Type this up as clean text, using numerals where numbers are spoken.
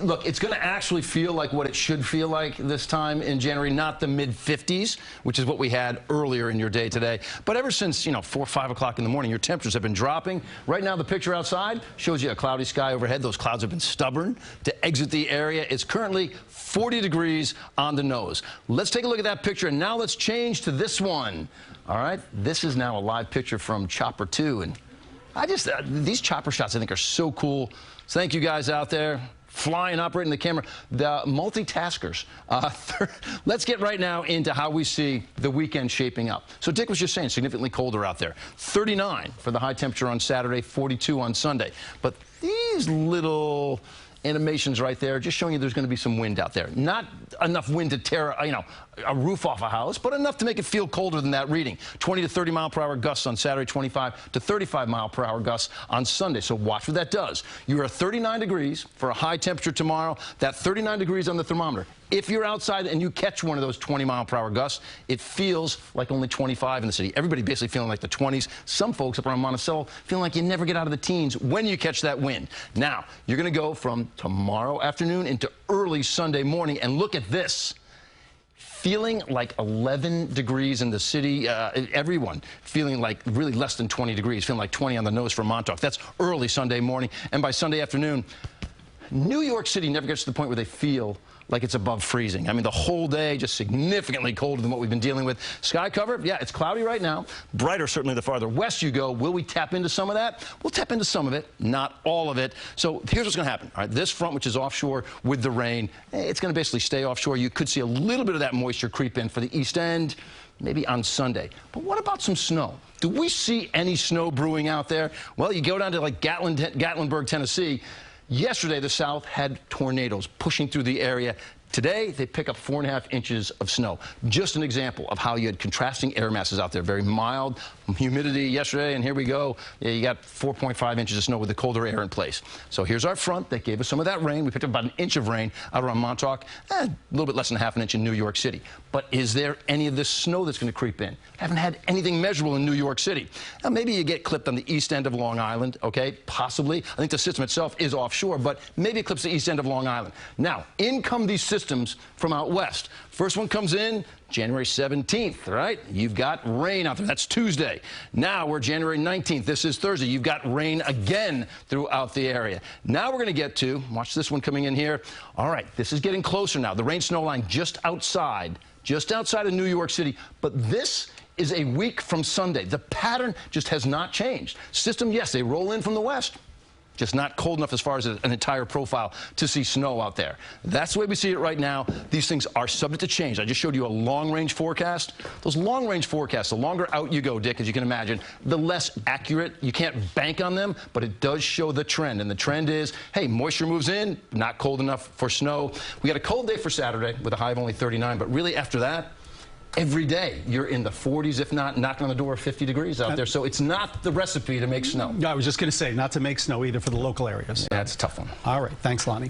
look, it's going to actually feel like what it should feel like this time in January, not the mid-50s, which is what we had earlier in your day today. But ever since, 4 or 5 o'clock in the morning, your temperatures have been dropping. Right now, the picture outside shows you a cloudy sky overhead. Those clouds have been stubborn to exit the area. It's currently 40 degrees on the nose. Let's take a look at that picture, and now let's change to this one. All right, this is now a live picture from Chopper 2, and these chopper shots I think are so cool. So thank you guys out there flying, operating the camera, the multitaskers. Let's get right now into how we see the weekend shaping up. So Dick was just saying, significantly colder out there. 39 for the high temperature on Saturday, 42 on Sunday. But these little animations right there just showing you there's going to be some wind out there. Not enough wind to tear a roof off a house, but enough to make it feel colder than that reading. 20 to 30 mile per hour gusts on Saturday, 25 to 35 mile per hour gusts on Sunday. So watch what that does. You are 39 degrees for a high temperature tomorrow. That 39 degrees on the thermometer. If you're outside and you catch one of those 20 mile per hour gusts, it feels like only 25 in the city. Everybody basically feeling like the 20s. Some folks up around Monticello feeling like you never get out of the teens when you catch that wind. Now, you're going to go from tomorrow afternoon into early Sunday morning, and look at this. Feeling like 11 degrees in the city. Everyone feeling like really less than 20 degrees, feeling like 20 on the nose for Montauk. That's early Sunday morning. And by Sunday afternoon, New York City never gets to the point where they feel like it's above freezing. I mean, the whole day just significantly colder than what we've been dealing with. Sky cover, yeah, it's cloudy right now. Brighter certainly the farther west you go. Will we tap into some of that? We'll tap into some of it, not all of it. So here's what's going to happen. All right, this front, which is offshore with the rain, it's going to basically stay offshore. You could see a little bit of that moisture creep in for the east end, maybe on Sunday. But what about some snow? Do we see any snow brewing out there? Well, you go down to like Gatlinburg, Tennessee. Yesterday, the South had tornadoes pushing through the area. Today, they pick up 4.5 inches of snow. Just an example of how you had contrasting air masses out there. Very mild humidity yesterday, and here we go. Yeah, you got 4.5 inches of snow with the colder air in place. So here's our front that gave us some of that rain. We picked up about an inch of rain out around Montauk, a little bit less than half an inch in New York City. But is there any of this snow that's going to creep in? Haven't had anything measurable in New York City. Now, maybe you get clipped on the east end of Long Island, okay? Possibly. I think the system itself is offshore, but maybe it clips the east end of Long Island. Now, in come these systems from out west. First one comes in January 17th, right? You've got rain out there. That's Tuesday. Now we're January 19th. This is Thursday. You've got rain again throughout the area. Now we're going to get to, watch this one coming in here. All right, this is getting closer now. The rain snow line just outside of New York City. But this is a week from Sunday. The pattern just has not changed. System, yes, they roll in from the west. Just not cold enough as far as an entire profile to see snow out there. That's the way we see it right now. These things are subject to change. I just showed you a long-range forecast. Those long-range forecasts, the longer out you go, Dick, as you can imagine, the less accurate. You can't bank on them, but it does show the trend. And the trend is, hey, moisture moves in, not cold enough for snow. We got a cold day for Saturday with a high of only 39, but really after that, every day you're in the 40s, if not knocking on the door of 50 degrees out there. So it's not the recipe to make snow. I was just going to say, not to make snow either for the local areas. Yeah, it's a tough one. All right. Thanks, Lonnie.